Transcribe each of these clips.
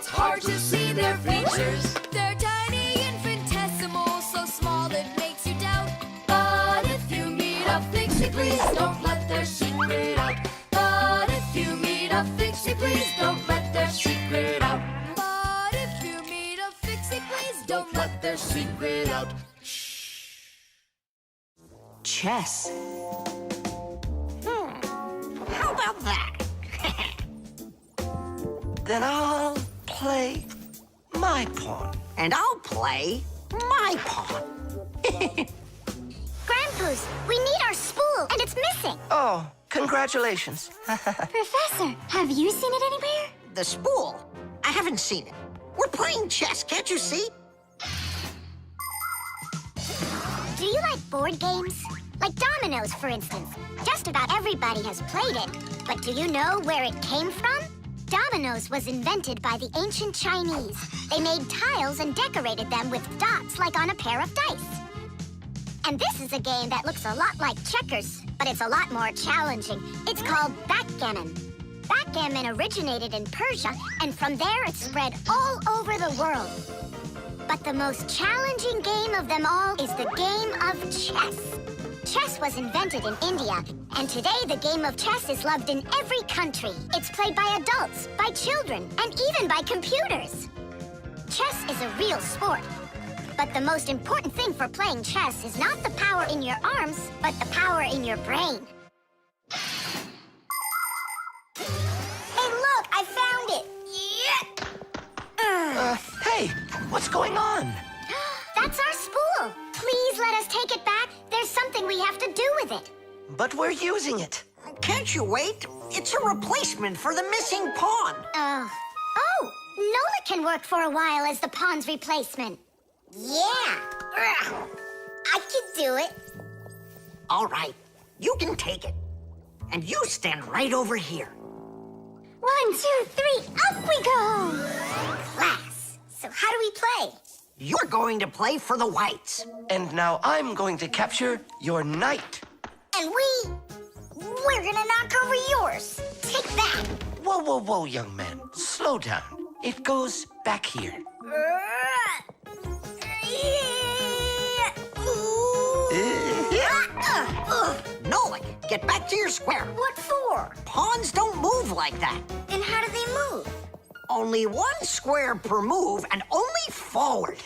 it's hard to see their features. They're tiny, infinitesimal, so small it makes you doubt. But if you meet a fixie, please don't let their secret out. But if you meet a fixie, please don't let their secret out. But if you meet a fixie, please Don't let their secret out. Chess. How about that? Then I'll play my pawn. And I'll play my pawn. Grandpa's, we need our spool, and it's missing. Oh, congratulations. Professor, have you seen it anywhere? The spool? I haven't seen it. We're playing chess, can't you see? Do you like board games? Like dominoes, for instance. Just about everybody has played it. But do you know where it came from? Dominoes was invented by the ancient Chinese. They made tiles and decorated them with dots like on a pair of dice. And this is a game that looks a lot like checkers, but it's a lot more challenging. It's called backgammon. Backgammon originated in Persia, and from there it spread all over the world. But the most challenging game of them all is the game of chess. Chess was invented in India, and today the game of chess is loved in every country. It's played by adults, by children, and even by computers. Chess is a real sport. But the most important thing for playing chess is not the power in your arms, but the power in your brain. Hey, look, I found it! Yeah! Hey, what's going on? That's our spool. Please let us take it back. There's something we have to do with it. But we're using it. Can't you wait? It's a replacement for the missing pawn. Oh, Nola can work for a while as the pawn's replacement. Yeah, I can do it. All right, you can take it. And you stand right over here. 1, 2, 3, up we go! Class. So how do we play? You're going to play for the whites. And now I'm going to capture your knight. And we're gonna knock over yours. Take that. Whoa, whoa, whoa, young man. Slow down. It goes back here. Nolan, get back to your square. What for? Pawns don't move like that. Then how do they move? Only one square per move and only forward.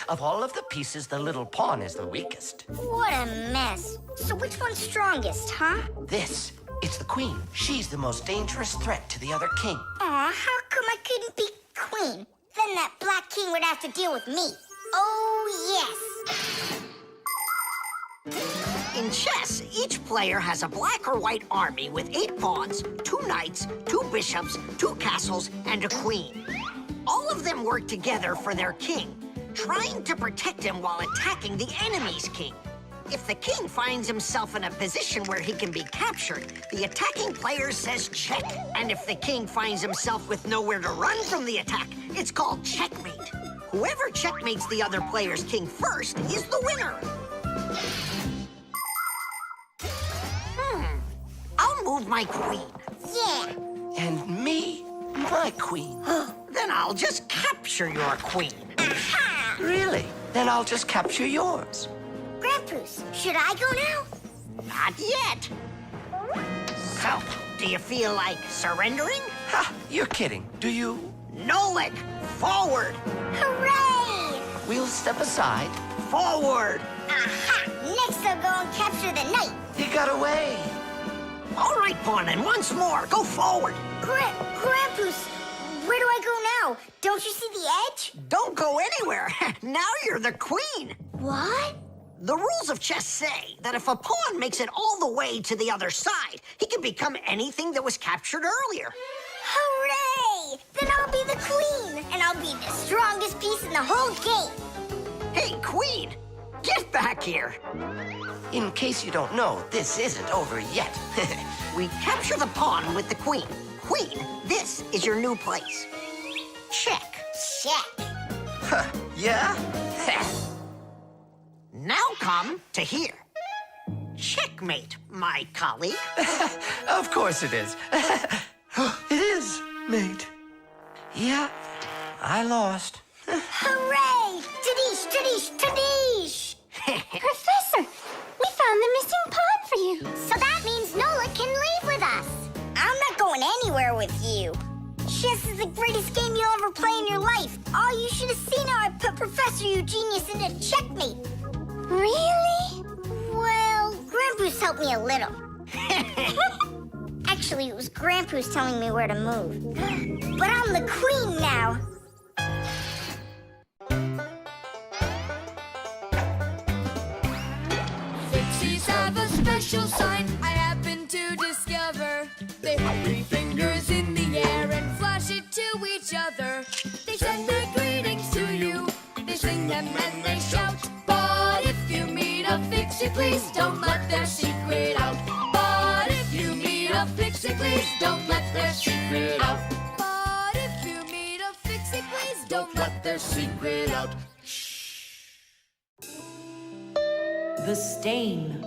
Of all of the pieces, the little pawn is the weakest. What a mess. So which one's strongest, huh? This, it's the queen. She's the most dangerous threat to the other king. Aw, how come I couldn't be queen? Then that black king would have to deal with me. Oh, yes. In chess, each player has a black or white army with 8 pawns, 2 knights, 2 bishops, 2 castles, and a queen. All of them work together for their king, trying to protect him while attacking the enemy's king. If the king finds himself in a position where he can be captured, the attacking player says check. And if the king finds himself with nowhere to run from the attack, it's called checkmate. Whoever checkmates the other player's king first is the winner. I'll move my queen. Yeah. And me, my queen. Then I'll just capture your queen. Aha! Really? Then I'll just capture yours. Grandpa's, should I go now? Not yet. So, do you feel like surrendering? Ha! You're kidding. Do you? Nolik, forward, Hooray! We'll step aside. forward. Aha! Next I'll go and capture the knight. He got away. All right, pawn, and once more, go forward. Grandpa's, where do I go now? Don't you see the edge? Don't go anywhere. Now you're the queen. What? The rules of chess say that if a pawn makes it all the way to the other side, he can become anything that was captured earlier. Hooray! Then I'll be the queen, and I'll be the strongest piece in the whole game. Hey, queen, get back here. In case you don't know, this isn't over yet. We capture the pawn with the queen. Queen, this is your new place. Check. Check. Yeah? Now come to here. Checkmate, my colleague. Of course it is. It is, mate. Yeah, I lost. Hooray! Tadish, tadish, tadish! Professor, we found the missing pawn for you. So that means Nola can leave with us. I'm not going anywhere with you. Chess is the greatest game you'll ever play in your life. Oh, you should have seen how I put Professor Eugenius into checkmate. Really? Well, Grandpa's helped me a little. Actually, it was Grandpa's telling me where to move. But I'm the queen now. Fixies have a special sign I happen to discover. They put 3 fingers in the air and flash it to each other. They send their greetings to you. They sing them and they shout. But if you meet a fixie, please don't let their secret out. But if you meet a fixie, please don't let their secret out. But if you meet a fixie, please don't let their secret out. The stain.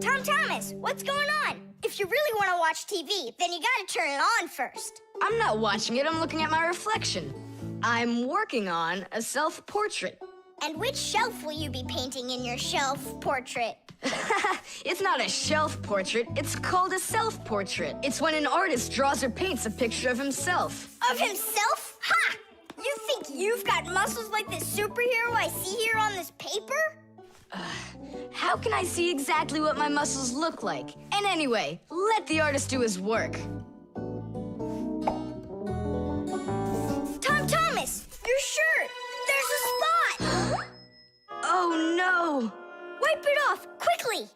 Tom Thomas, what's going on? If you really want to watch TV, then you gotta turn it on first. I'm not watching it, I'm looking at my reflection. I'm working on a self-portrait. And which shelf will you be painting in your shelf portrait? It's not a shelf portrait, it's called a self-portrait. It's when an artist draws or paints a picture of himself. Of himself? Ha! You think you've got muscles like this superhero I see here on this paper? How can I see exactly what my muscles look like? And anyway, let the artist do his work. Tom Thomas, your shirt! There's a spot! Oh no! Wipe it off, quickly!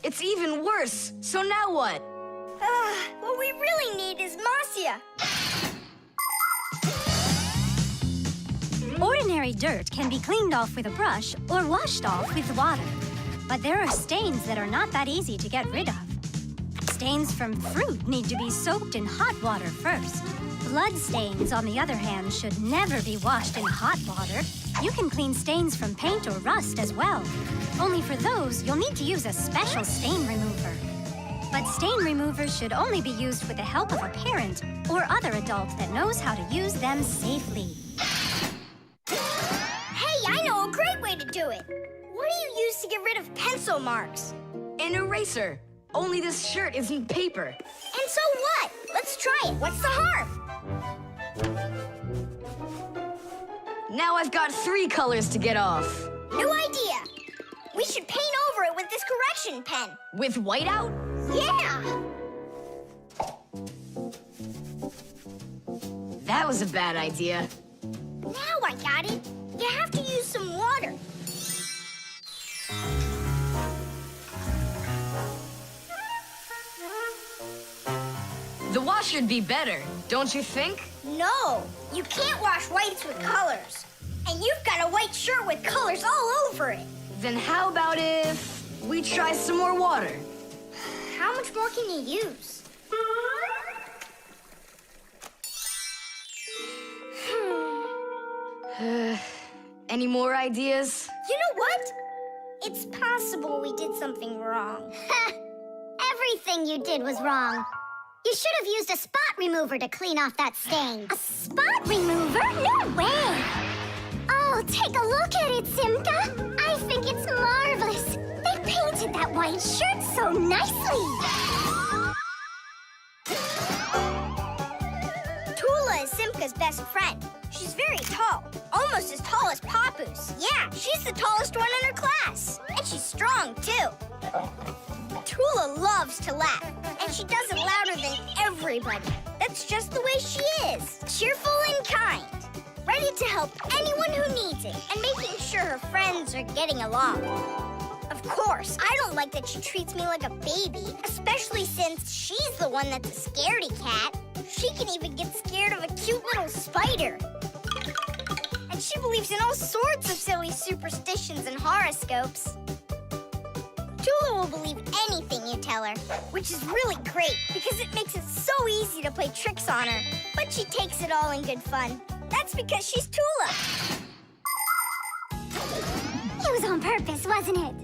It's even worse. So now what? What we really need is Marcia. Ordinary dirt can be cleaned off with a brush or washed off with water. But there are stains that are not that easy to get rid of. Stains from fruit need to be soaked in hot water first. Blood stains, on the other hand, should never be washed in hot water. You can clean stains from paint or rust as well. Only for those, you'll need to use a special stain remover. But stain removers should only be used with the help of a parent or other adult that knows how to use them safely. Hey, I know a great way to do it. What do you use to get rid of pencil marks? An eraser. Only this shirt isn't paper. And so what? Let's try it. What's the harm? Now I've got 3 colors to get off. New idea. We should paint over it with this correction pen. With whiteout? Yeah! That was a bad idea. Now I got it. You have to use some water. The wash should be better, don't you think? No, you can't wash whites with colors. And you've got a white shirt with colors all over it. Then how about if we try some more water? How much more can you use? Any more ideas? You know what? It's possible we did something wrong. Everything you did was wrong. You should have used a spot remover to clean off that stain. A spot remover? No way! Oh, take a look at it, Simka. I think it's marvelous. They painted that white shirt so nicely. Tula is Simka's best friend. She's very tall, almost as tall as Papoose. Yeah, she's the tallest one in her class. And she's strong, too. Tula loves to laugh, and she does it louder than everybody. That's just the way she is. Cheerful and kind. Ready to help anyone who needs it, and making sure her friends are getting along. Of course, I don't like that she treats me like a baby, especially since she's the one that's a scaredy cat. She can even get scared of a cute little spider. And she believes in all sorts of silly superstitions and horoscopes. Tula will believe anything you tell her, which is really great because it makes it so easy to play tricks on her. But she takes it all in good fun. That's because she's Tula. was on purpose, wasn't it?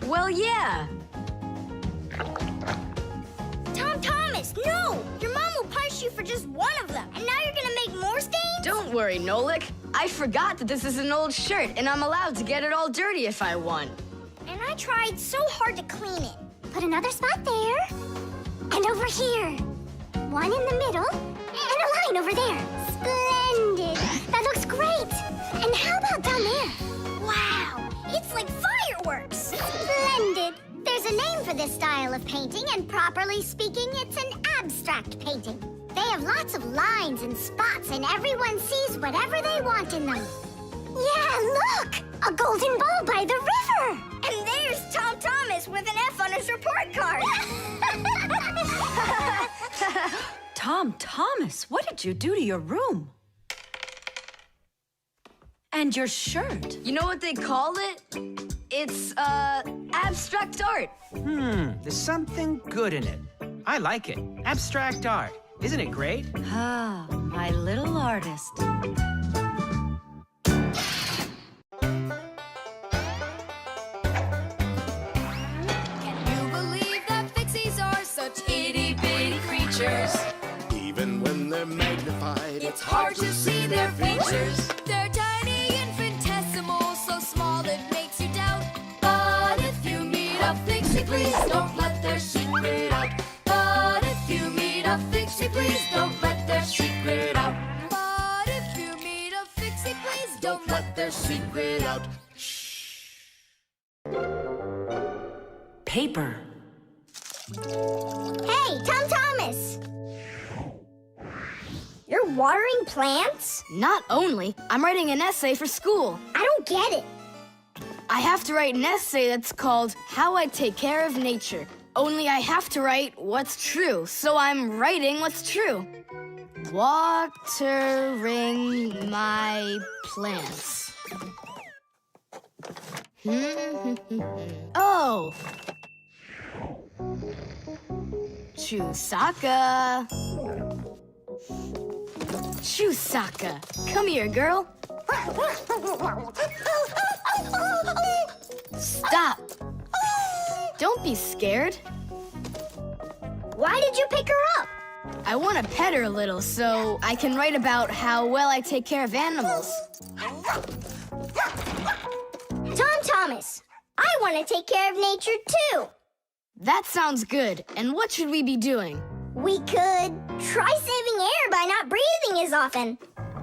Well, yeah. Tom Thomas, no! Your mom will punish you for just one of them, and now you're gonna make more stains? Don't worry, Nolik. I forgot that this is an old shirt, and I'm allowed to get it all dirty if I want. And I tried so hard to clean it. Put another spot there. And over here. One in the middle. And a line over there. Splendid. That looks great. And how about down there? Wow, it's like fireworks! Splendid. There's a name for this style of painting, and properly speaking, it's an abstract painting. They have lots of lines and spots, and everyone sees whatever they want in them. Yeah, look! A golden ball by the river! And there's Tom Thomas with an F on his report card. Tom Thomas, what did you do to your room? And your shirt? You know what they call it? It's, abstract art. There's something good in it. I like it. Abstract art. Isn't it great? Ah, my little artist. Can you believe that fixies are such itty-bitty creatures? Even when they're magnified, It's hard to see their features. They're tiny, infinitesimal, so small it makes you doubt. But if you meet a fixie, please don't let their secret out. But if you meet a fixie, please don't let their secret out. But if you meet a fixie, please don't let their secret out. Paper. Hey, Tom Thomas! You're watering plants? Not only, I'm writing an essay for school. I don't get it. I have to write an essay that's called How I Take Care of Nature. Only I have to write what's true, so I'm writing what's true. Watering my plants. Oh! Chusaka. Chusaka, come here, girl. Stop. Don't be scared. Why did you pick her up? I want to pet her a little so I can write about how well I take care of animals. Tom Thomas, I want to take care of nature too. That sounds good. And what should we be doing? We could try saving air by not breathing as often.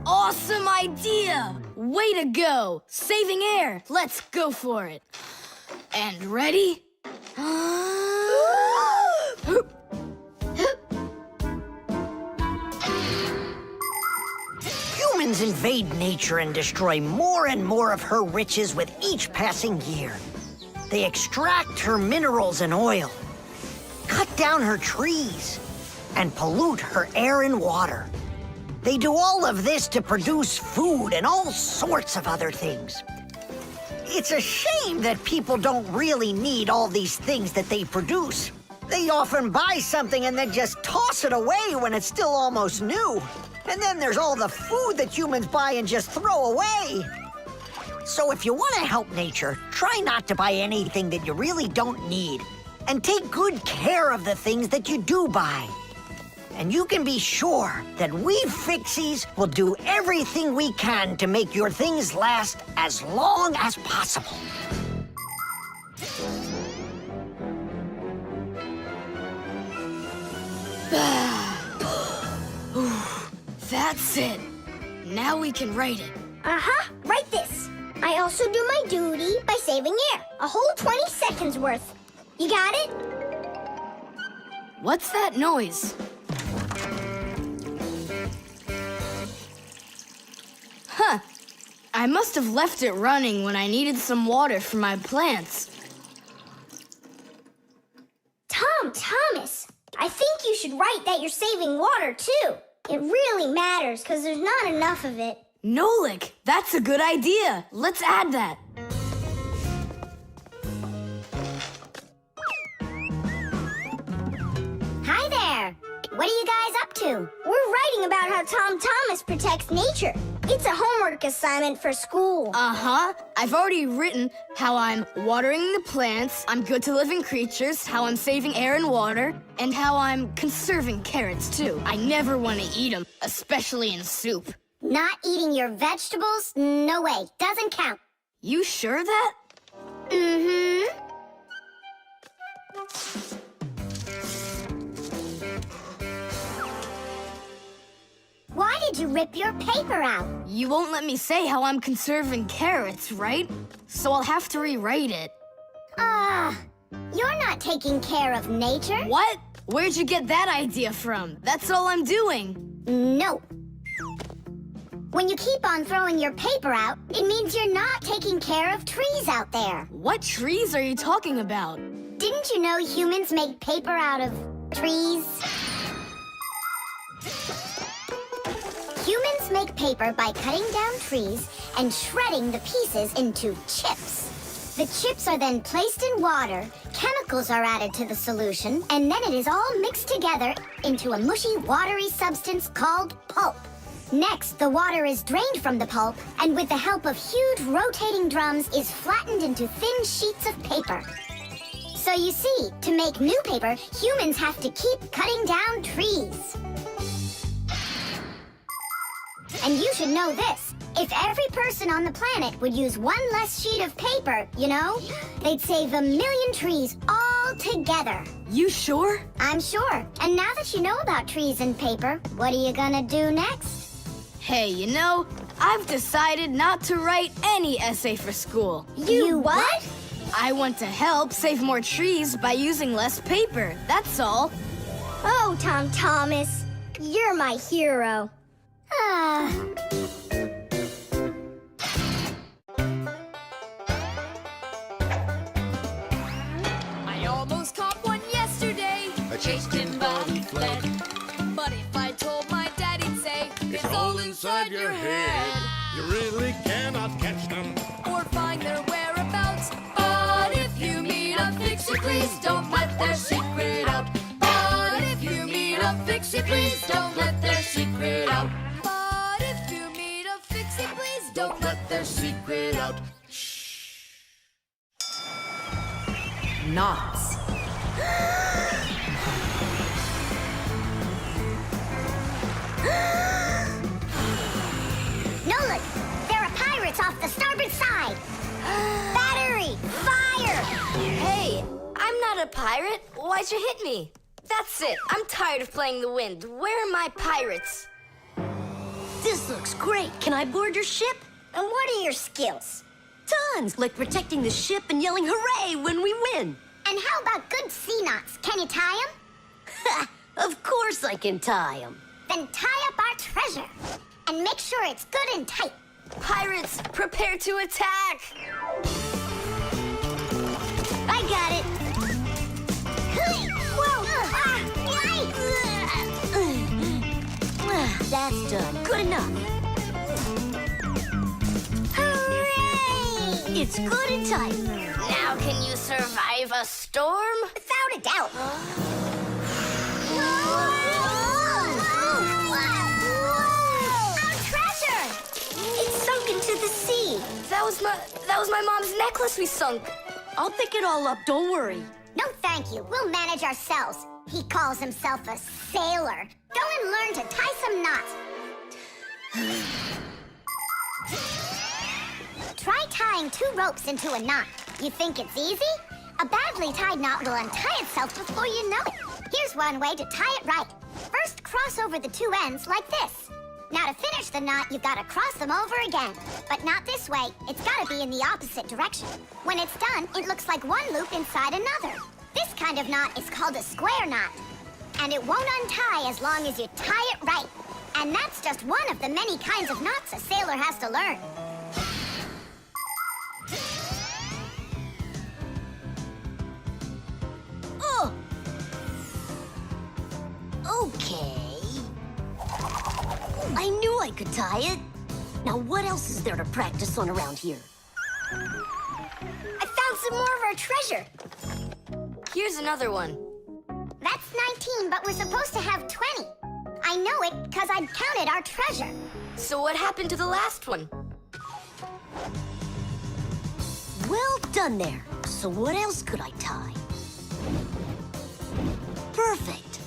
Awesome idea! Way to go! Saving air. Let's go for it. And ready? Humans invade nature and destroy more and more of her riches with each passing year. They extract her minerals and oil, cut down her trees, and pollute her air and water. They do all of this to produce food and all sorts of other things. It's a shame that people don't really need all these things that they produce. They often buy something and then just toss it away when it's still almost new. And then there's all the food that humans buy and just throw away. So if you want to help nature, try not to buy anything that you really don't need. And take good care of the things that you do buy. And you can be sure that we fixies will do everything we can to make your things last as long as possible. That's it. Now we can write it. Write this. I also do my duty by saving air. A whole 20 seconds worth. You got it? What's that noise? Huh. I must have left it running when I needed some water for my plants. Tom Thomas, I think you should write that you're saving water too. It really matters because there's not enough of it. Nolik, that's a good idea. Let's add that. Hi there. What are you guys up to? We're writing about how Tom Thomas protects nature. It's a homework assignment for school. Uh-huh. I've already written how I'm watering the plants, I'm good to living creatures, how I'm saving air and water, and how I'm conserving carrots, too. I never want to eat them, especially in soup. Not eating your vegetables? No way. Doesn't count. You sure of that? Mm-hmm. Why did you rip your paper out? You won't let me say how I'm conserving carrots, right? So I'll have to rewrite it. You're not taking care of nature. What? Where'd you get that idea from? That's all I'm doing. No. When you keep on throwing your paper out, it means you're not taking care of trees out there. What trees are you talking about? Didn't you know humans make paper out of trees? Humans make paper by cutting down trees and shredding the pieces into chips. The chips are then placed in water, chemicals are added to the solution, and then it is all mixed together into a mushy, watery substance called pulp. Next, the water is drained from the pulp, and with the help of huge rotating drums is flattened into thin sheets of paper. So you see, to make new paper, humans have to keep cutting down trees. And you should know this. If every person on the planet would use one less sheet of paper, you know, they'd save 1 million trees all together. You sure? I'm sure. And now that you know about trees and paper, what are you gonna do next? Hey, you know, I've decided not to write any essay for school. You what? I want to help save more trees by using less paper, that's all. Oh, Tom Thomas, you're my hero. I almost caught one yesterday. I chased him, but he fled. But if I told my dad, he'd say, It's all inside your head. You really cannot catch them. or find their whereabouts. But if you meet a fixie, please don't let their secret out. But if you meet a fixie, please don't let their secret out. But if you meet a fixie, please don't let their secret out. Knots. Nolan, there are pirates off the starboard side. Battery, fire! Hey, I'm not a pirate. Why'd you hit me? That's it. I'm tired of playing the wind. Where are my pirates? This looks great. Can I board your ship? And what are your skills? Tons, like protecting the ship and yelling hooray when we win. And how about good sea knots? Can you tie them? Ha! Of course I can tie them. Then tie up our treasure. And make sure it's good and tight. Pirates, prepare to attack! I got it. Whoa! That's done. Good enough. Hooray! It's good and tight. Now can you survive a storm? Without a doubt. Our treasure! It's sunk into the sea. That was my mom's necklace we sunk. I'll pick it all up, don't worry. No, thank you. We'll manage ourselves. He calls himself a sailor. Go and learn to tie some knots. Try tying 2 ropes into a knot. You think it's easy? A badly tied knot will untie itself before you know it. Here's one way to tie it right. First, cross over the 2 ends like this. Now to finish the knot, you've got to cross them over again. But not this way. It's got to be in the opposite direction. When it's done, it looks like one loop inside another. This kind of knot is called a square knot. And it won't untie as long as you tie it right. And that's just one of the many kinds of knots a sailor has to learn. Oh! Okay. I knew I could tie it. Now what else is there to practice on around here? I found some more of our treasure. Here's another one. That's 19, but we're supposed to have 20. I know it because I'd counted our treasure. So what happened to the last one? Well done there. So what else could I tie? Perfect.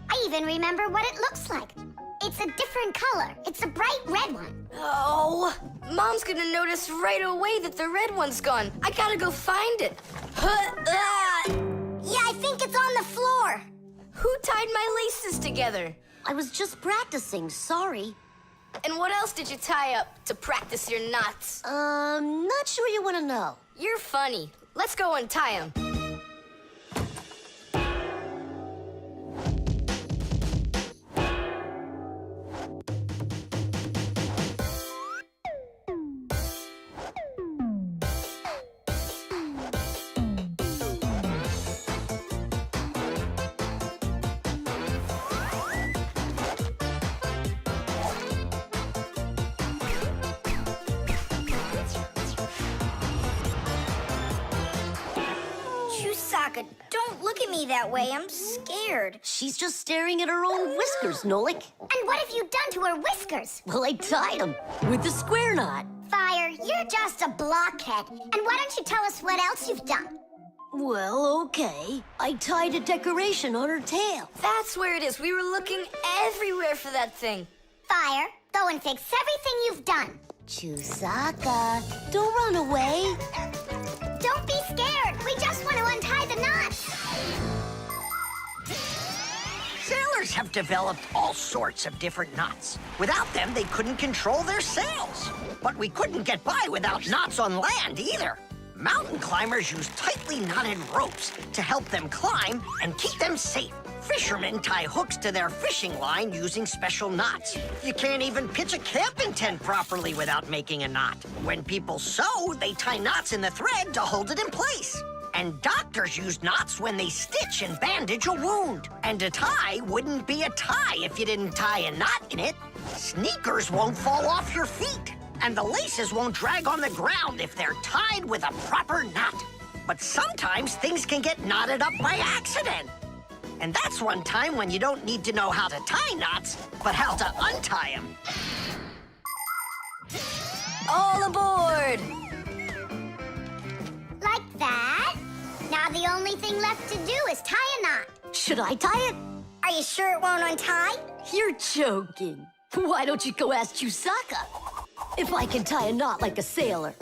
I even remember what it looks like. It's a different color. It's a bright red one. Oh, Mom's gonna notice right away that the red one's gone. I gotta go find it. Yeah, I think it's on the floor. Who tied my laces together? I was just practicing, sorry. And what else did you tie up to practice your knots? Not sure you want to know. You're funny. Let's go untie them. Chusaka, don't look at me that way. I'm scared. She's just staring at her own whiskers, Nolik. And what have you done to her whiskers? Well, I tied them with a square knot. Fire, you're just a blockhead. And why don't you tell us what else you've done? Well, okay. I tied a decoration on her tail. That's where it is. We were looking everywhere for that thing. Fire, go and fix everything you've done. Chusaka, don't run away. Don't be scared. We just want to untie the knots. Sailors have developed all sorts of different knots. Without them, they couldn't control their sails. But we couldn't get by without knots on land either. Mountain climbers use tightly knotted ropes to help them climb and keep them safe. Fishermen tie hooks to their fishing line using special knots. You can't even pitch a camping tent properly without making a knot. When people sew, they tie knots in the thread to hold it in place. And doctors use knots when they stitch and bandage a wound. And a tie wouldn't be a tie if you didn't tie a knot in it. Sneakers won't fall off your feet. And the laces won't drag on the ground if they're tied with a proper knot. But sometimes things can get knotted up by accident. And that's one time when you don't need to know how to tie knots, but how to untie them. All aboard! Like that. Now the only thing left to do is tie a knot. Should I tie it? Are you sure it won't untie? You're joking. Why don't you go ask Chusaka if I can tie a knot like a sailor?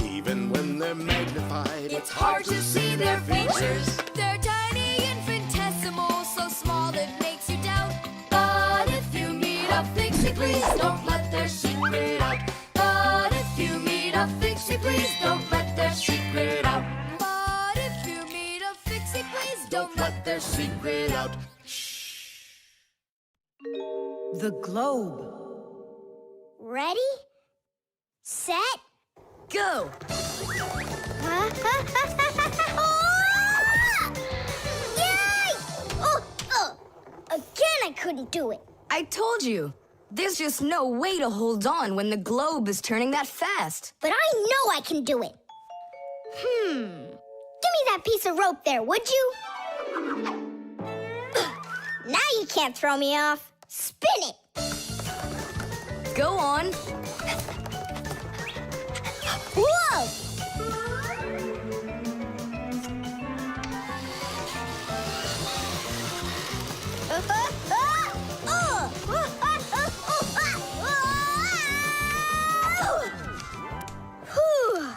Even when they're magnified, It's hard to see their features. They're tiny, infinitesimal, so small it makes you doubt. But if you meet a fixie, please don't let their secret out. But if you meet a fixie, please don't let their secret out. But if you meet a fixie, please don't let their secret out. The globe. Ready? Set? Go! Yay! Again, I couldn't do it. I told you. There's just no way to hold on when the globe is turning that fast. But I know I can do it. Give me that piece of rope there, would you? Now you can't throw me off. Spin it. Go on. Whoa!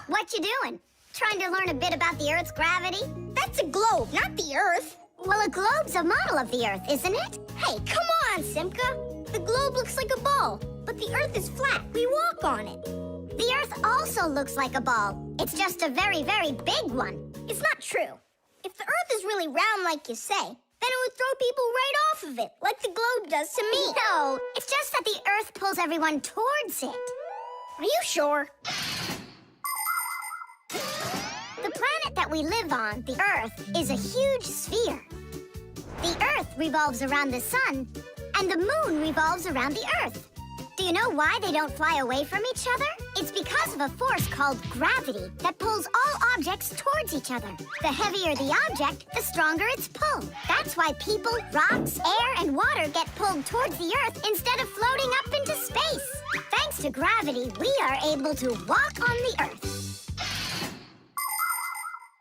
What you doing? Trying to learn a bit about the Earth's gravity? That's a globe, not the Earth. Well, a globe's a model of the Earth, isn't it? Hey, come on, Simka. The globe looks like a ball, but the Earth is flat. We walk on it. The Earth also looks like a ball. It's just a very, very big one. It's not true. If the Earth is really round like you say, then it would throw people right off of it, like the globe does to me. No, it's just that the Earth pulls everyone towards it. Are you sure? The planet that we live on, the Earth, is a huge sphere. The Earth revolves around the sun, and the moon revolves around the Earth. Do you know why they don't fly away from each other? It's because of a force called gravity that pulls all objects towards each other. The heavier the object, the stronger its pull. That's why people, rocks, air, and water get pulled towards the Earth instead of floating up into space. Thanks to gravity, we are able to walk on the Earth.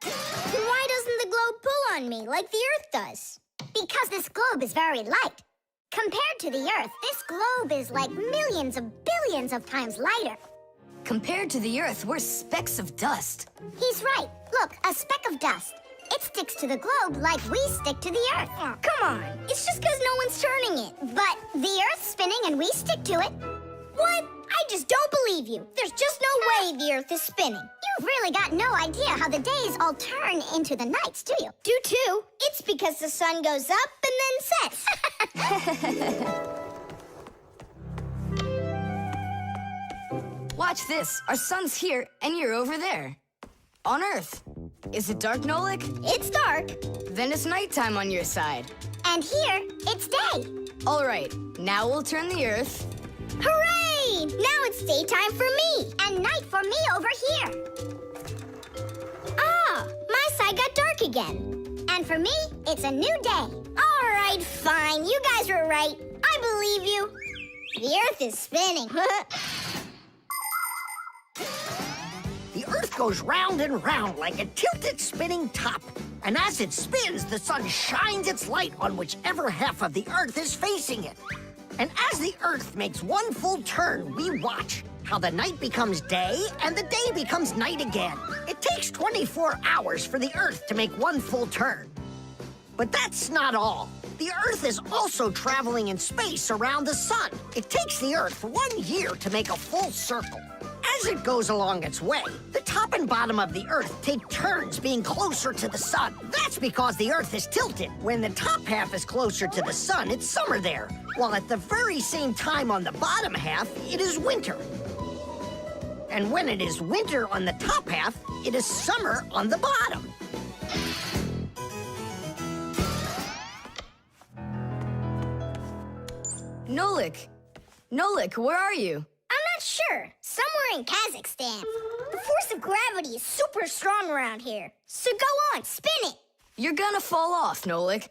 Then why doesn't the globe pull on me like the Earth does? Because this globe is very light. Compared to the Earth, this globe is like millions of billions of times lighter. Compared to the Earth, we're specks of dust. He's right. Look, a speck of dust. It sticks to the globe like we stick to the Earth. Oh, come on. It's just because no one's turning it. But the Earth's spinning and we stick to it. What? I just don't believe you. There's just no way the Earth is spinning. You've really got no idea how the days all turn into the nights, do you? Do too. It's because the sun goes up and then sets. Watch this. Our sun's here, and you're over there. On Earth. Is it dark, Nolik? It's dark. Then it's nighttime on your side. And here, it's day. All right, now we'll turn the Earth. Hooray! Now it's daytime for me. And night for me over here. Ah, my side got dark again. And for me, it's a new day. All right, fine. You guys were right. I believe you. The Earth is spinning. The Earth goes round and round like a tilted spinning top. And as it spins, the sun shines its light on whichever half of the Earth is facing it. And as the Earth makes one full turn, we watch how the night becomes day and the day becomes night again. It takes 24 hours for the Earth to make one full turn. But that's not all. The Earth is also traveling in space around the sun. It takes the Earth 1 year to make a full circle. As it goes along its way, the top and bottom of the Earth take turns being closer to the sun. That's because the Earth is tilted. When the top half is closer to the sun, it's summer there, while at the very same time on the bottom half, it is winter. And when it is winter on the top half, it is summer on the bottom. Nolik, where are you? I'm not sure. Somewhere in Kazakhstan. The force of gravity is super strong around here. So go on, spin it. You're gonna fall off, Nolik.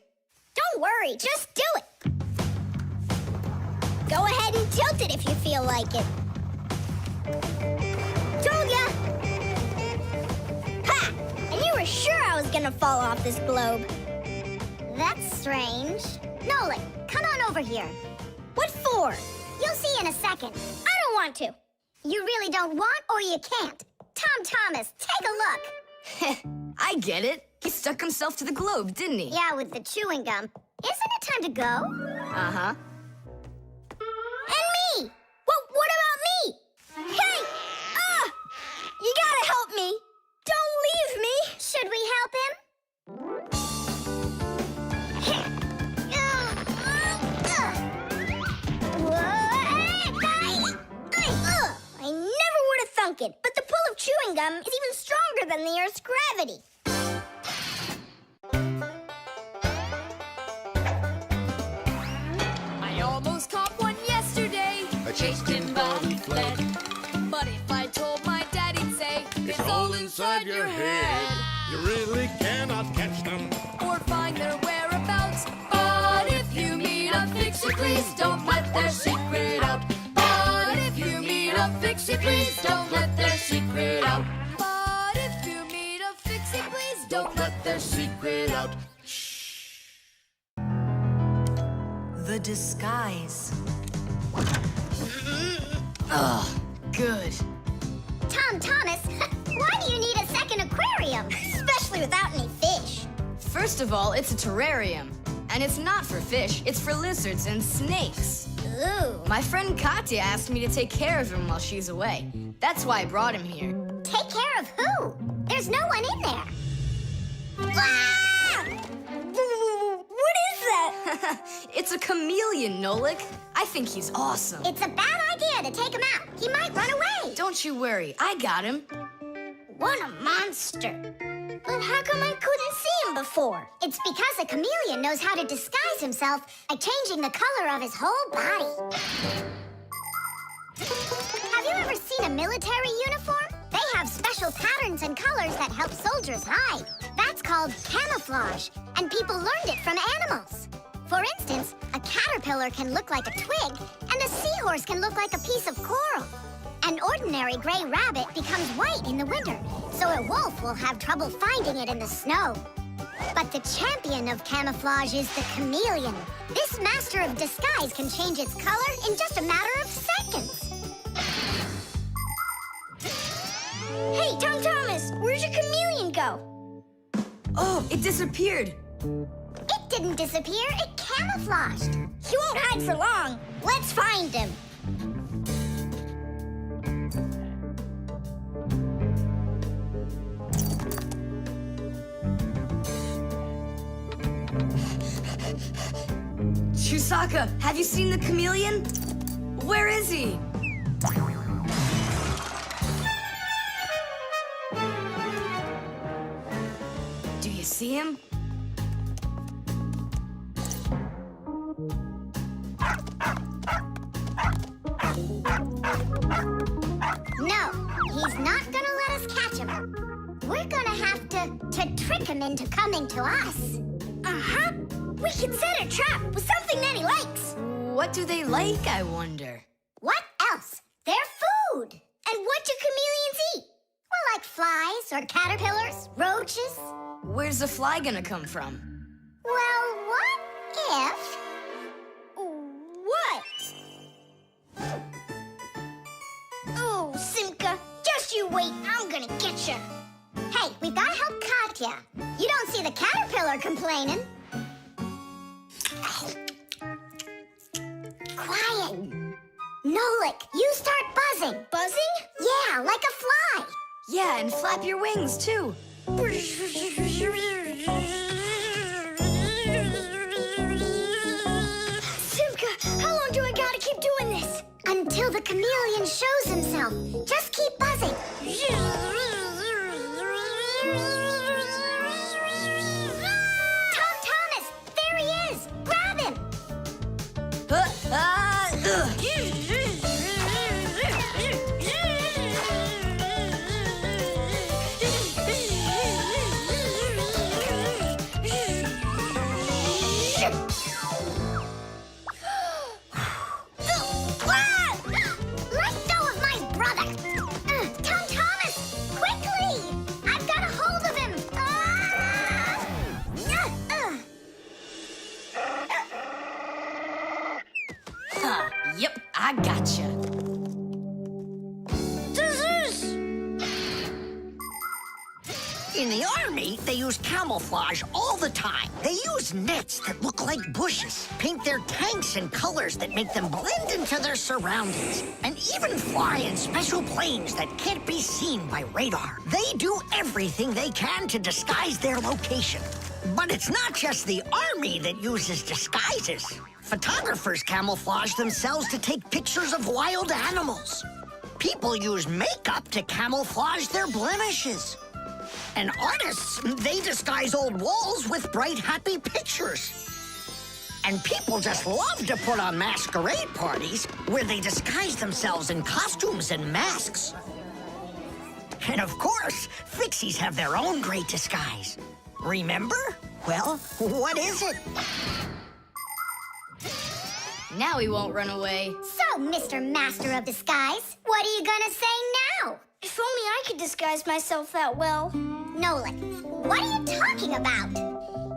Don't worry, just do it. Go ahead and tilt it if you feel like it. Told ya! Ha! And you were sure I was gonna fall off this globe. That's strange. Nolik, come on over here. What for? You'll see in a second. I don't want to. You really don't want or you can't. Tom Thomas, take a look. I get it. He stuck himself to the globe, didn't he? Yeah, with the chewing gum. Isn't it time to go? Uh-huh. And me! What about me? Hey! Ah! You gotta help me! Don't leave me! Should we help him? I never would have thunk it, but the pull of chewing gum is even stronger than the Earth's gravity. I almost caught one yesterday. I chased him but he fled. But if I told my dad, he'd say, It's all inside your head. You really cannot catch them. Or find their whereabouts. But if you meet a fixie, please don't let their secret out. But if you meet a fixie, please don't let their secret out. But if you meet a fixie, please don't let their secret out. The disguise. Ugh, good. Tom Thomas, why do you need a second aquarium? Especially without any fish. First of all, it's a terrarium. And it's not for fish, it's for lizards and snakes. Ooh. My friend Katya asked me to take care of him while she's away. That's why I brought him here. Take care of who? There's no one in there. Ah! What is that? It's a chameleon, Nolik. I think he's awesome. It's a bad idea to take him out. He might run away. Don't you worry, I got him. What a monster. But how come I couldn't see him before? It's because a chameleon knows how to disguise himself by changing the color of his whole body. Have you ever seen a military uniform? They have special patterns and colors that help soldiers hide. That's called camouflage, and people learned it from animals. For instance, a caterpillar can look like a twig, and a seahorse can look like a piece of coral. An ordinary gray rabbit becomes white in the winter, so a wolf will have trouble finding it in the snow. But the champion of camouflage is the chameleon. This master of disguise can change its color in just a matter of seconds. Hey, Tom Thomas, where'd your chameleon go? Oh, it disappeared. It didn't disappear, it camouflaged. He won't hide for long. Let's find him. Chusaka, have you seen the chameleon? Where is he? Do you see him? No, he's not gonna let us catch him. We're gonna have to trick him into coming to us. Uh-huh. We can set a trap with something that he likes. What do they like, I wonder? What else? They're food. And what do chameleons eat? Well, like flies or caterpillars, roaches. Where's the fly gonna come from? Well, what if... What? Oh, Simka, just you wait. I'm gonna get you. Hey, we've gotta help Katya. You don't see the caterpillar complaining. Quiet. Nolik, you start buzzing. Buzzing? Yeah, like a fly. Yeah, and flap your wings, too. Simka, how long do I gotta keep doing this? Until the chameleon shows himself. Just keep buzzing. Tom Thomas, there he is. Grab him. Let go of my brother. Tom Thomas, quickly. I've got a hold of him. Yep, I gotcha. In the army, they use camouflage all the time. They use nets that look like bushes, paint their tanks in colors that make them blend into their surroundings, and even fly in special planes that can't be seen by radar. They do everything they can to disguise their location. But it's not just the army that uses disguises. Photographers camouflage themselves to take pictures of wild animals. People use makeup to camouflage their blemishes. And artists, they disguise old walls with bright, happy pictures. And people just love to put on masquerade parties where they disguise themselves in costumes and masks. And of course, fixies have their own great disguise. Remember? Well, what is it? Now he won't run away. So, Mr. Master of Disguise, what are you gonna say now? If only I could disguise myself that well. Nolik, what are you talking about?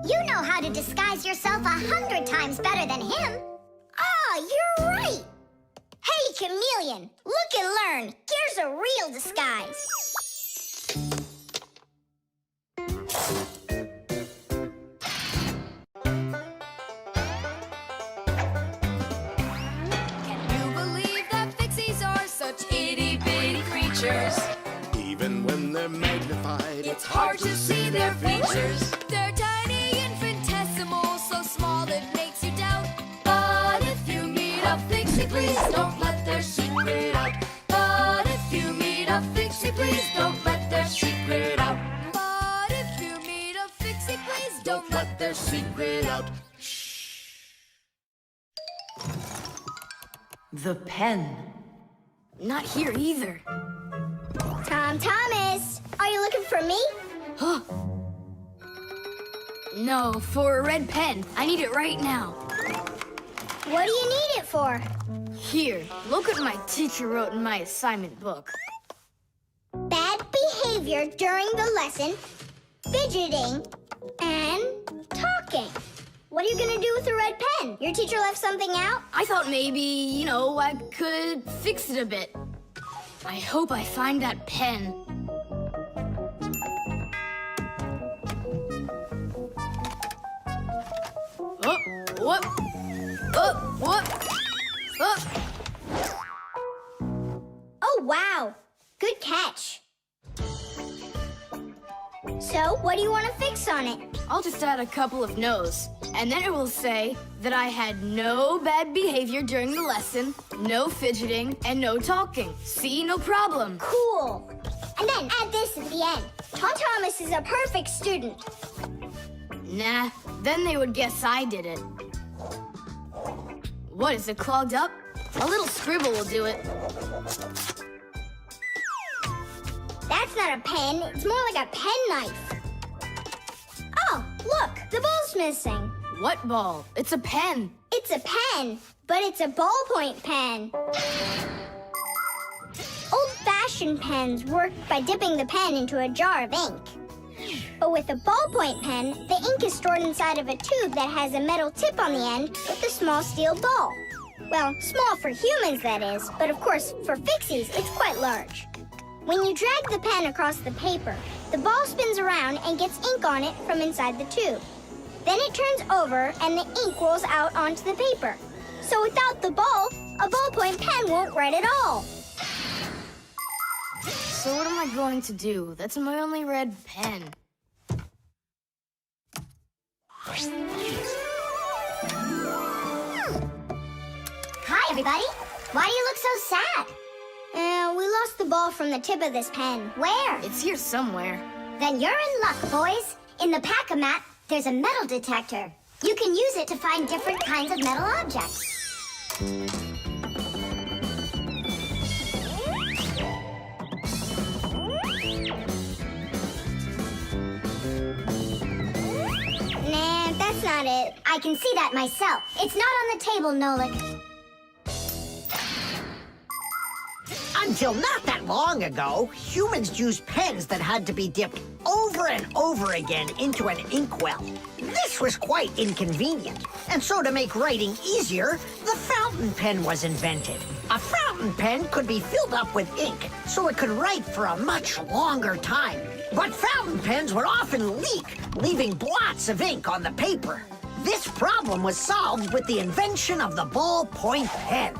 You know how to disguise yourself 100 times better than him. Ah, you're right. Hey, chameleon, look and learn. Here's a real disguise. Can you believe that fixies are such itty-bitty creatures? Even when they're magnified, It's hard to see their features. They're tiny, infinitesimal, so small it makes you doubt. But if you meet a fixie, please don't let their secret out. But if you meet a fixie, please don't let their secret out. But if you meet a fixie, please don't let their secret out. The pen. Not here either. Tom Thomas, are you looking for me? Huh? No, for a red pen. I need it right now. What do you need it for? Here, look what my teacher wrote in my assignment book. Bad behavior during the lesson, fidgeting, and talking. What are you gonna do with a red pen? Your teacher left something out? I thought maybe, I could fix it a bit. I hope I find that pen. Oh, whoop. Oh, whoop. Oh. Oh, wow. Good catch. So, what do you want to fix on it? I'll just add a couple of no's, and then it will say that I had no bad behavior during the lesson, no fidgeting, and no talking. See, no problem. Cool. And then add this at the end. Tom Thomas is a perfect student. Nah, then they would guess I did it. What, is it clogged up? A little scribble will do it. That's not a pen. It's more like a penknife. Oh, look, the ball's missing. What ball? It's a pen. It's a pen, but it's a ballpoint pen. Old-fashioned pens work by dipping the pen into a jar of ink. But with a ballpoint pen, the ink is stored inside of a tube that has a metal tip on the end with a small steel ball. Well, small for humans, that is, but of course, for fixies, it's quite large. When you drag the pen across the paper, the ball spins around and gets ink on it from inside the tube. Then it turns over and the ink rolls out onto the paper. So without the ball, a ballpoint pen won't write at all. So what am I going to do? That's my only red pen. Hi, everybody. Why do you look so sad? We lost the ball from the tip of this pen. Where? It's here somewhere. Then you're in luck, boys. In the pack-a-mat, there's a metal detector. You can use it to find different kinds of metal objects. Nah, that's not it. I can see that myself. It's not on the table, Nolik. Until not that long ago, humans used pens that had to be dipped over and over again into an inkwell. This was quite inconvenient, and so to make writing easier, the fountain pen was invented. A fountain pen could be filled up with ink, so it could write for a much longer time. But fountain pens would often leak, leaving blots of ink on the paper. This problem was solved with the invention of the ballpoint pen.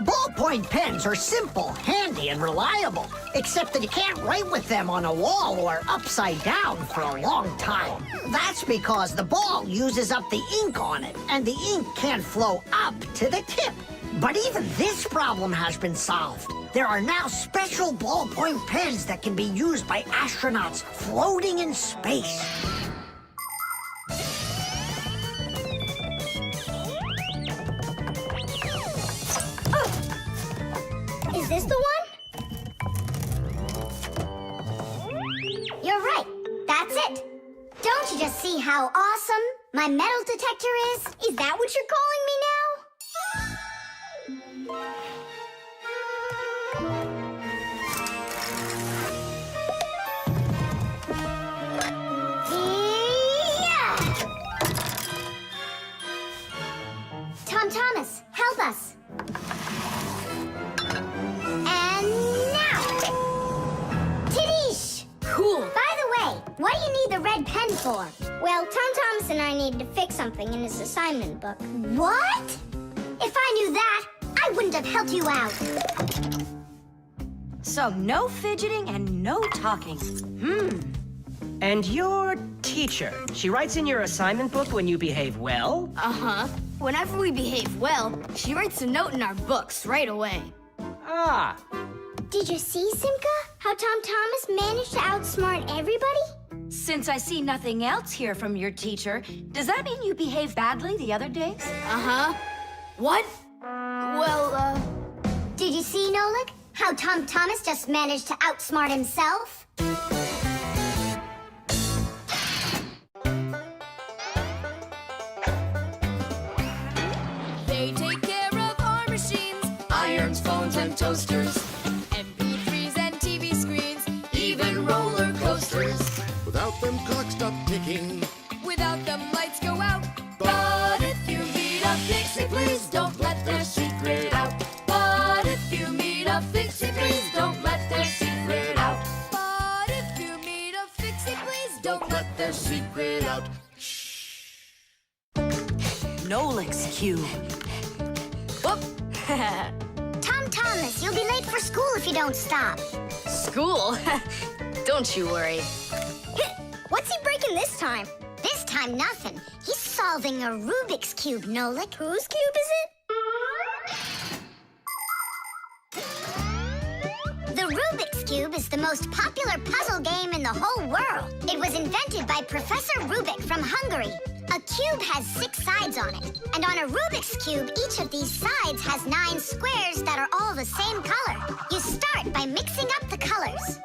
Ballpoint pens are simple, handy, and reliable, except that you can't write with them on a wall or upside down for a long time. That's because the ball uses up the ink on it, and the ink can't flow up to the tip. But even this problem has been solved. There are now special ballpoint pens that can be used by astronauts floating in space. Is this the one? You're right. That's it. Don't you just see how awesome my metal detector is? Is that what you're calling me now? Yeah! Tom Thomas, help us. And now! Tidish! Cool. By the way, what do you need the red pen for? Well, Tom Thomas and I needed to fix something in his assignment book. What? If I knew that, I wouldn't have helped you out. So no fidgeting and no talking. And your teacher, she writes in your assignment book when you behave well? Uh-huh. Whenever we behave well, she writes a note in our books right away. Ah, Did you see, Simka? How Tom Thomas managed to outsmart everybody? Since I see nothing else here from your teacher, does that mean you behaved badly the other days? Uh-huh. What? Well, Did you see, Nolik? How Tom Thomas just managed to outsmart himself? They take care of our machines, irons, phones, and toasters, MP3s and TV screens, even roller coasters. Without them, clocks stop ticking. Without them, lights go out. But if you meet a fixie, please don't let their secret out. But if you meet a fixie, please don't let their secret out. But if you meet a fixie, please don't let their secret out. Nolik's cube. Whoop. Tom Thomas, you'll be late for school if you don't stop. School? Don't you worry. What's he breaking this time? This time, nothing. He's solving a Rubik's Cube, Nolik. Whose cube is it? The Rubik's Cube is the most popular puzzle game in the whole world. It was invented by Professor Rubik from Hungary. A cube has 6 sides on it. And on a Rubik's Cube, each of these sides has 9 squares that are all the same color. You start by mixing up the colors.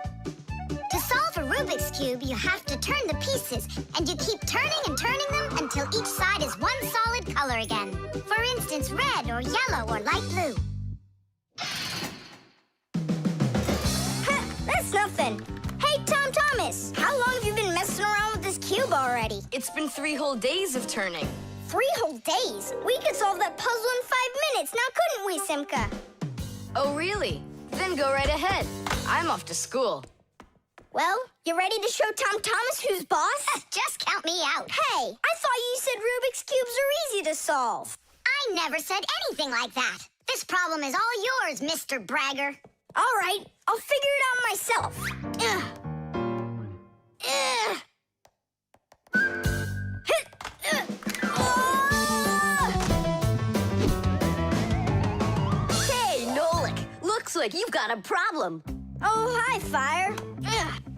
To solve a Rubik's Cube, you have to turn the pieces, and you keep turning and turning them until each side is one solid color again. For instance, red or yellow or light blue. That's nothing. Hey, Tom Thomas, how long have you been messing around with this cube already? It's been 3 whole days of turning. 3 whole days? We could solve that puzzle in 5 minutes, now couldn't we, Simka? Oh, really? Then go right ahead. I'm off to school. Well, you ready to show Tom Thomas who's boss? Just count me out. Hey, I thought you said Rubik's Cubes are easy to solve. I never said anything like that. This problem is all yours, Mr. Bragger. All right, I'll figure it out myself. Hey, Nolik. Looks like you've got a problem. Oh, hi, Fire.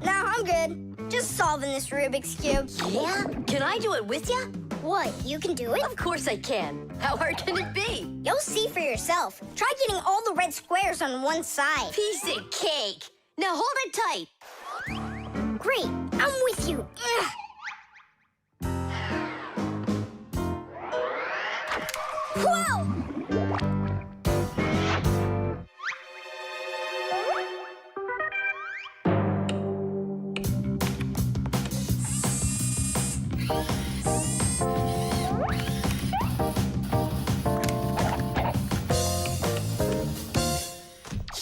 No, I'm good. Just solving this Rubik's Cube. Yeah? Can I do it with you? What, you can do it? Of course I can. How hard can it be? You'll see for yourself. Try getting all the red squares on one side. Piece of cake. Now hold it tight. Great, I'm with you. Whoa!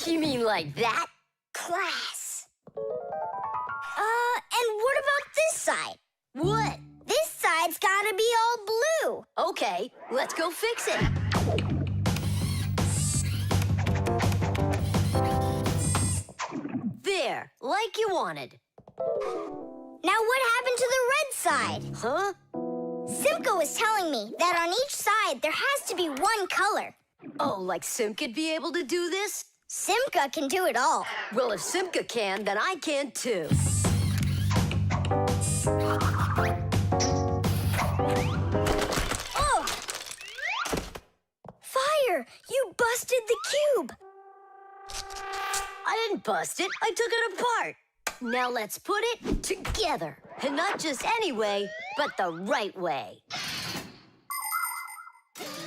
You mean like that? Class. And what about this side? What? This side's gotta be all blue. Okay, let's go fix it. There, like you wanted. Now what happened to the red side? Huh? Simka was telling me that on each side there has to be one color. Oh, like Simka'd be able to do this? Simka can do it all. Well, if Simka can, then I can too. Oh! Fire! You busted the cube! I didn't bust it. I took it apart. Now let's put it together. And not just any way, but the right way.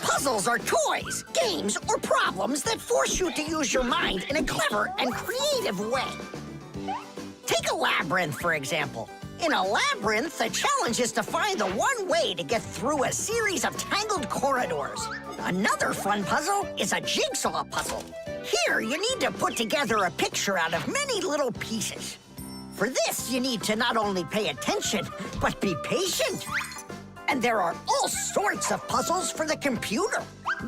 Puzzles are toys, games, or problems that force you to use your mind in a clever and creative way. Take a labyrinth, for example. In a labyrinth, the challenge is to find the one way to get through a series of tangled corridors. Another fun puzzle is a jigsaw puzzle. Here, you need to put together a picture out of many little pieces. For this, you need to not only pay attention, but be patient. And there are all sorts of puzzles for the computer.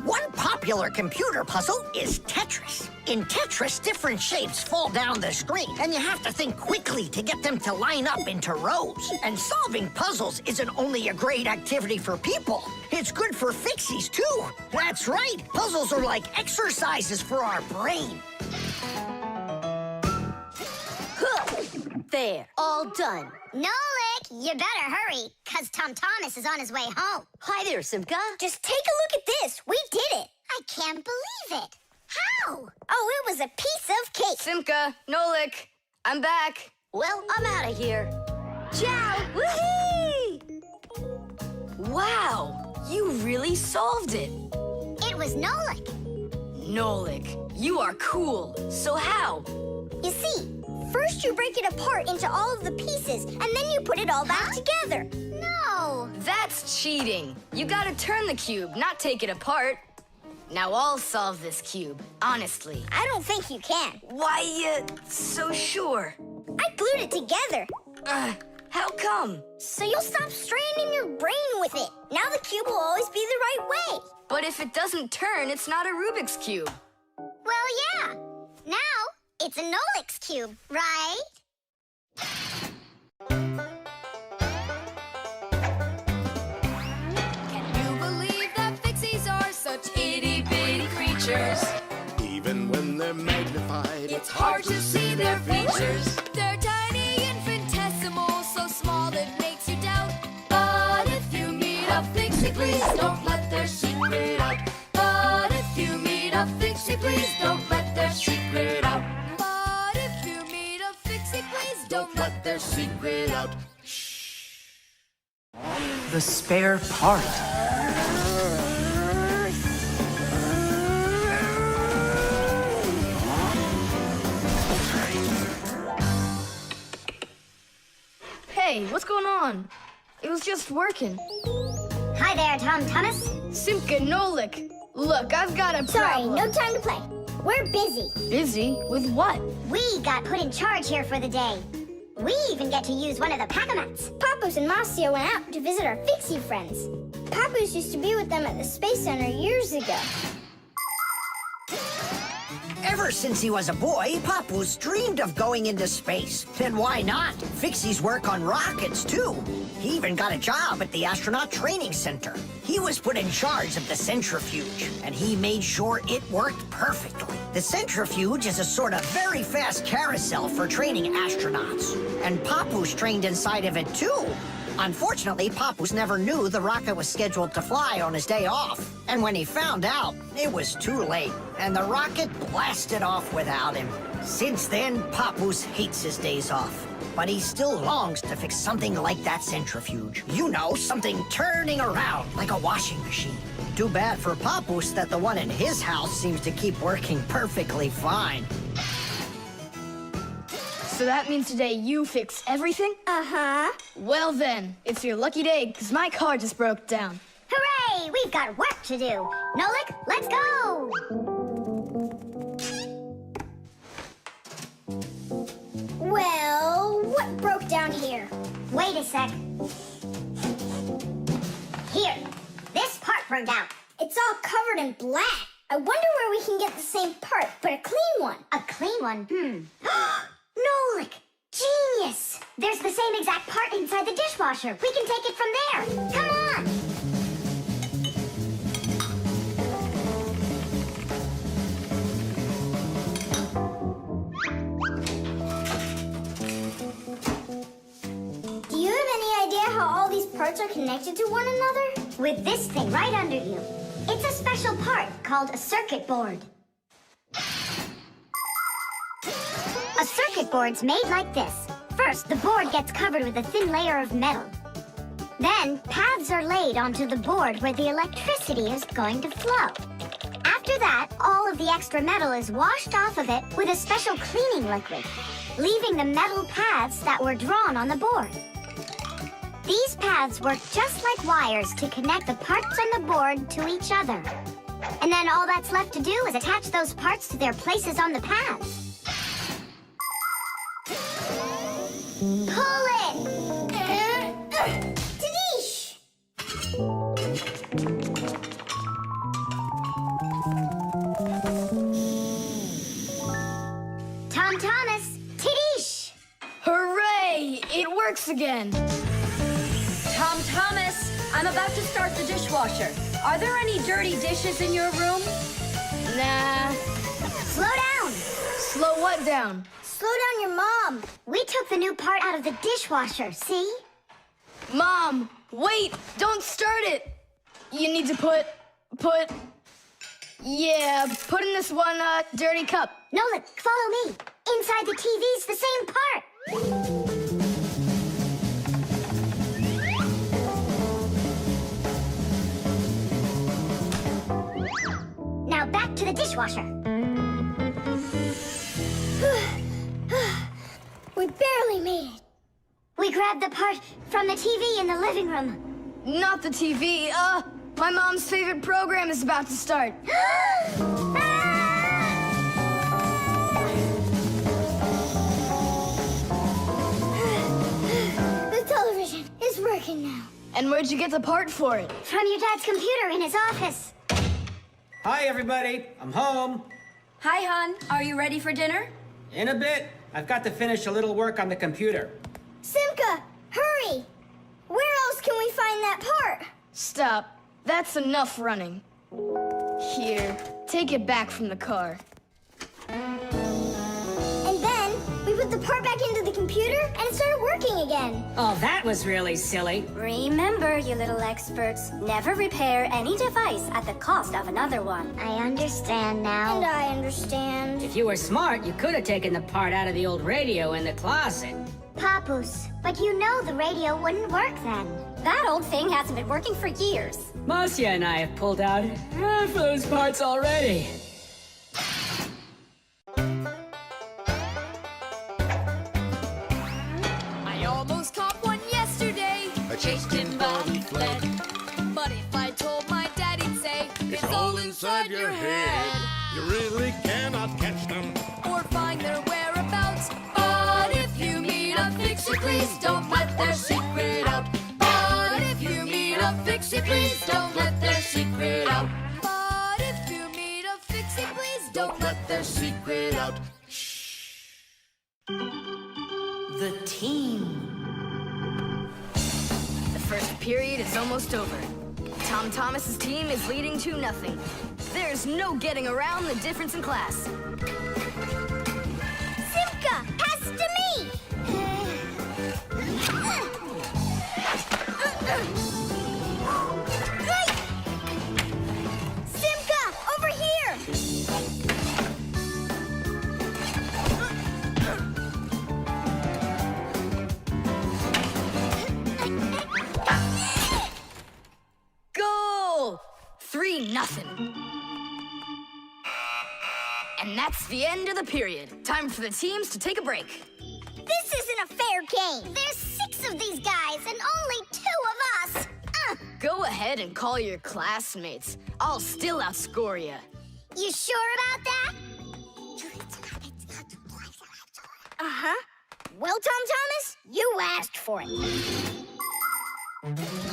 One popular computer puzzle is Tetris. In Tetris, different shapes fall down the screen, and you have to think quickly to get them to line up into rows. And solving puzzles isn't only a great activity for people, it's good for fixies, too. That's right, puzzles are like exercises for our brain. There, all done. Nolik, you better hurry, 'cause Tom Thomas is on his way home. Hi there, Simka. Just take a look at this. We did it. I can't believe it. How? Oh, it was a piece of cake. Simka, Nolik, I'm back. Well, I'm out of here. Ciao! Whee! Wow, you really solved it. It was Nolik. Nolik, you are cool. So how? You see, first you break it apart into all of the pieces, and then you put it all back together. No. That's cheating. You gotta turn the cube, not take it apart. Now I'll solve this cube, honestly. I don't think you can. Why you so sure? I glued it together, How come? so you'll stop straining your brain with it. Now the cube will always be the right way. But if it doesn't turn, it's not a Rubik's Cube. Well, yeah. Now it's a Nolik's cube, right? Can you believe that fixies are such itty-bitty creatures? Even when they're magnified, It's hard to see their features. They're tiny, infinitesimal, so small it makes you doubt. But if you meet a fixie, please don't let their secret out. But if you meet a fixie, please don't let their secret out. But if you meet a fixie, please don't let their secret out. The spare part. Hey, what's going on? It was just working. Hi there, Tom Thomas. Simka, Nolik. Look, I've got a Sorry, problem. no time to play. We're busy. Busy? With what? We got put in charge here for the day. We even get to use one of the pack-a-mats. Papoose and Marcio went out to visit our fixie friends. Papoose used to be with them at the Space Center years ago. Ever since he was a boy, Papoose dreamed of going into space. And why not? Fixies work on rockets, too. He even got a job at the Astronaut Training Center. He was put in charge of the centrifuge, and he made sure it worked perfectly. The centrifuge is a sort of very fast carousel for training astronauts. And Papoose trained inside of it, too. Unfortunately, Papoose never knew the rocket was scheduled to fly on his day off. And when he found out, it was too late, and the rocket blasted off without him. Since then, Papoose hates his days off. But he still longs to fix something like that centrifuge. You know, something turning around like a washing machine. Too bad for Papoose that the one in his house seems to keep working perfectly fine. So that means today you fix everything? Uh-huh. Well then, it's your lucky day, because my car just broke down. Hooray! We've got work to do. Nolik, let's go! Well, what broke down here? Wait a sec. Here, this part burned out. It's all covered in black. I wonder where we can get the same part, but a clean one. A clean one? Nolik! Genius! There's the same exact part inside the dishwasher. We can take it from there. Come on! Do you have any idea how all these parts are connected to one another? With this thing right under you. It's a special part called a circuit board. A circuit board's made like this. First, the board gets covered with a thin layer of metal. Then, paths are laid onto the board where the electricity is going to flow. After that, all of the extra metal is washed off of it with a special cleaning liquid, leaving the metal paths that were drawn on the board. These paths work just like wires to connect the parts on the board to each other. And then all that's left to do is attach those parts to their places on the paths. Pull it! Tadish! Tom Thomas, Tadish! Hooray! It works again. Tom Thomas, I'm about to start the dishwasher. Are there any dirty dishes in your room? Nah. Slow down! Slow what down? Slow down your mom. We took the new part out of the dishwasher, see? Mom, wait! Don't start it! You need to put... Yeah, put in this one, dirty cup. Nolan, follow me. Inside the TV's the same part. Now back to the dishwasher. We barely made it. We grabbed the part from the TV in the living room. Not the TV, my mom's favorite program is about to start. The television is working now. And where'd you get the part for it? From your dad's computer in his office. Hi, everybody. I'm home. Hi, hon. Are you ready for dinner? In a bit. I've got to finish a little work on the computer. Simka, hurry! Where else can we find that part? Stop. That's enough running. Here, take it back from the car. And then we put the part back into the computer and it started working again. Oh, that was really silly. Remember, you little experts, never repair any device at the cost of another one. I understand now. And I understand. If you were smart, you could have taken the part out of the old radio in the closet. Papoose, but you know the radio wouldn't work then. That old thing hasn't been working for years. Marcia and I have pulled out half those parts already. I almost caught one yesterday. I chased him, but he fled. But if I told my dad, he'd say, It's all inside your head. You really cannot catch them. Or find their whereabouts. But if you meet a fixie, please don't let their secret out. But if you meet a fixie, please don't let their secret out. But if you meet a fixie, please don't let their secret out. The team. The first period is almost over. Tom Thomas's team is leading 2-0. There's no getting around the difference in class. Simka, pass it to me! Simka, over here! Goal! 3-0. And that's the end of the period. Time for the teams to take a break. This isn't a fair game. There's 6 of these guys and only 2 of us. Go ahead and call your classmates. I'll still outscore you. You sure about that? Uh-huh. Well, Tom Thomas, you asked for it.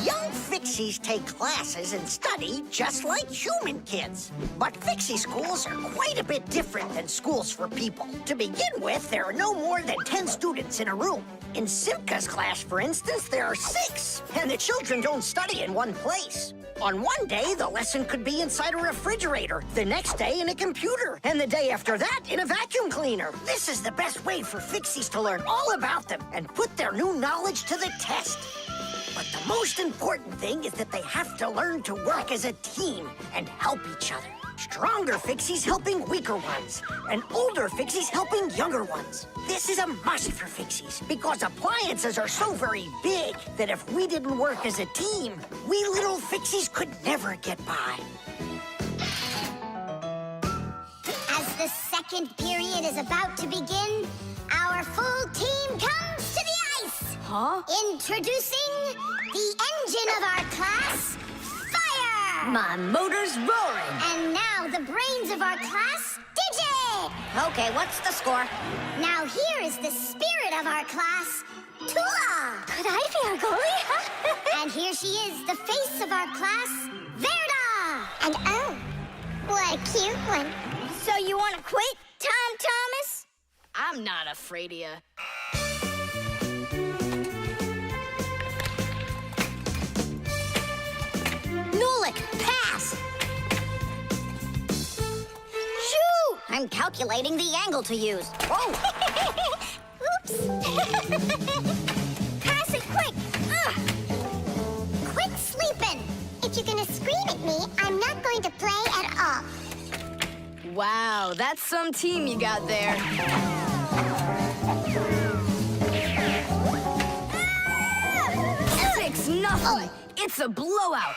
Young fixies take classes and study just like human kids. But fixie schools are quite a bit different than schools for people. To begin with, there are no more than 10 students in a room. In Simka's class, for instance, there are 6, and the children don't study in one place. On one day, the lesson could be inside a refrigerator, the next day in a computer, and the day after that in a vacuum cleaner. This is the best way for fixies to learn all about them and put their new knowledge to the test. But the most important thing is that they have to learn to work as a team and help each other. Stronger fixies helping weaker ones, and older fixies helping younger ones. This is a must for fixies, because appliances are so very big that if we didn't work as a team, we little fixies could never get by. As the second period is about to begin, our full team comes to the ice. Huh? Introducing the engine of our class, Fire! My motor's roaring. And now the brains of our class, Digit! Okay, what's the score? Now here is the spirit of our class, Tula! Could I be our goalie? And here she is, the face of our class, Verda! And oh, what a cute one. So you want to quit, Tom Thomas? I'm not afraid of you. Nulik, pass! Shoot! I'm calculating the angle to use. Whoa! Oops! Pass it quick! Quit sleeping! If you're gonna scream at me, I'm not going to play at all. Wow, that's some team you got there. Six, nothing. It's a blowout.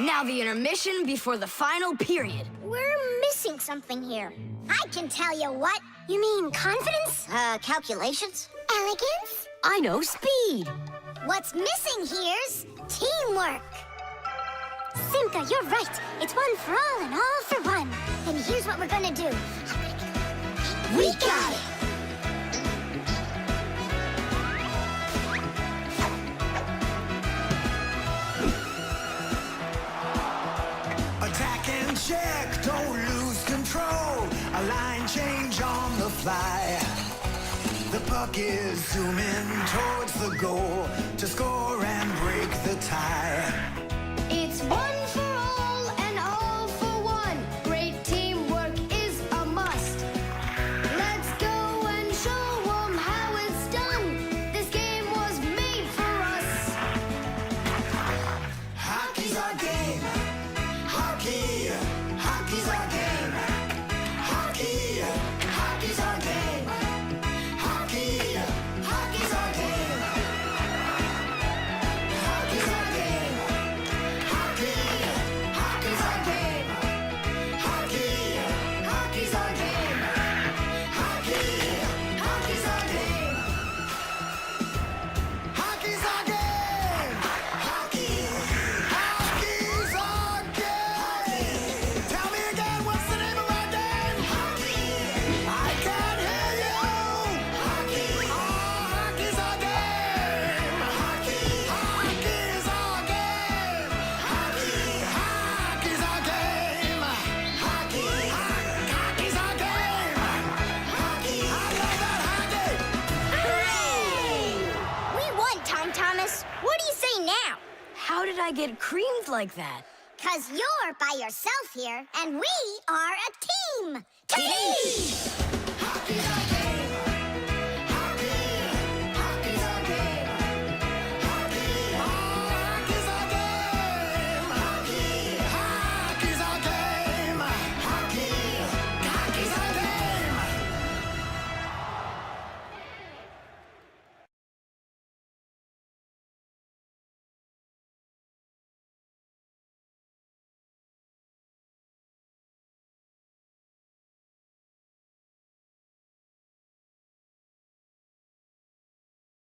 Now the intermission before the final period. We're missing something here. I can tell you what. You mean confidence? Calculations? Elegance? I know speed. What's missing here's teamwork. Simka, you're right. It's one for all and all for one. And here's what we're gonna do. We got it! Attack and check, don't lose control. A line change on the fly. The puck is zooming towards the goal to score and break the tie. It's one for all and all for one. Great teamwork is a must. Let's go and show 'em how it's done. This game was made for us. Hockey's our game. Hockey, hockey's our game. Hockey, hockey's our game. Hockey, hockey's our game. Hockey's our game. Hockey, hockey's our game. Hockey, hockey's our game. Hockey, hockey's our game. Hockey's our game. Hockey, hockey's our game. Tell me again, what's the name of our game? Hockey. I can't hear you. Hockey. Oh, hockey's our game. Hockey. Hockey's our game. Hockey. Hockey's our game. Hockey. Hockey's our game. Hockey. I love that hockey. Hooray! We won, Tom Thomas. What do you say now? How did I get creamed like that? 'Cause you're by yourself here, and we are a team! Team! Hockey's our